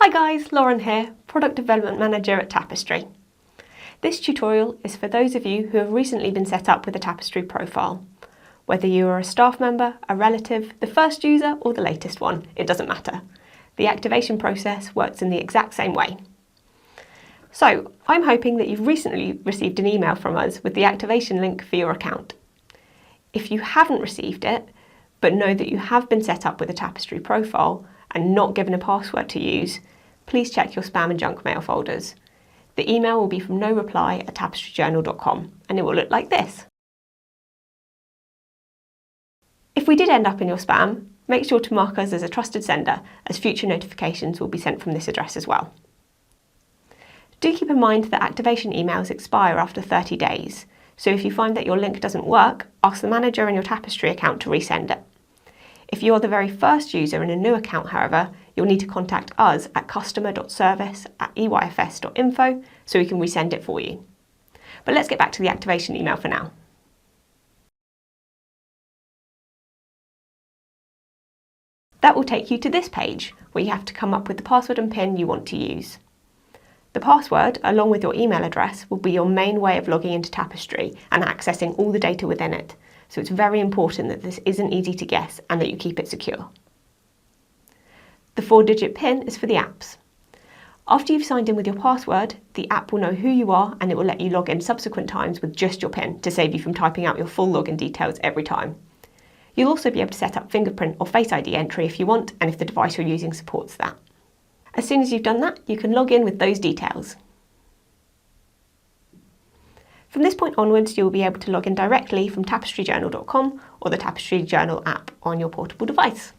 Hi guys, Lauren here, Product Development Manager at Tapestry. This tutorial is for those of you who have recently been set up with a Tapestry profile. Whether you are a staff member, a relative, the first user or the latest one, it doesn't matter. The activation process works in the exact same way. So, I'm hoping that you've recently received an email from us with the activation link for your account. If you haven't received it, but know that you have been set up with a Tapestry profile and not given a password to use, please check your spam and junk mail folders. The email will be from noreply@tapestryjournal.com and it will look like this. If we did end up in your spam, make sure to mark us as a trusted sender, as future notifications will be sent from this address as well. Do keep in mind that activation emails expire after 30 days, so if you find that your link doesn't work, ask the manager in your Tapestry account to resend it. If you are the very first user in a new account, however, you'll need to contact us at customer.service@eyfs.info so we can resend it for you. But let's get back to the activation email for now. That will take you to this page, where you have to come up with the password and PIN you want to use. The password, along with your email address, will be your main way of logging into Tapestry and accessing all the data within it, so it's very important that this isn't easy to guess and that you keep it secure. The 4-digit PIN is for the apps. After you've signed in with your password, the app will know who you are and it will let you log in subsequent times with just your PIN to save you from typing out your full login details every time. You'll also be able to set up fingerprint or Face ID entry if you want and if the device you're using supports that. As soon as you've done that, you can log in with those details. From this point onwards, you'll be able to log in directly from tapestryjournal.com or the Tapestry Journal app on your portable device.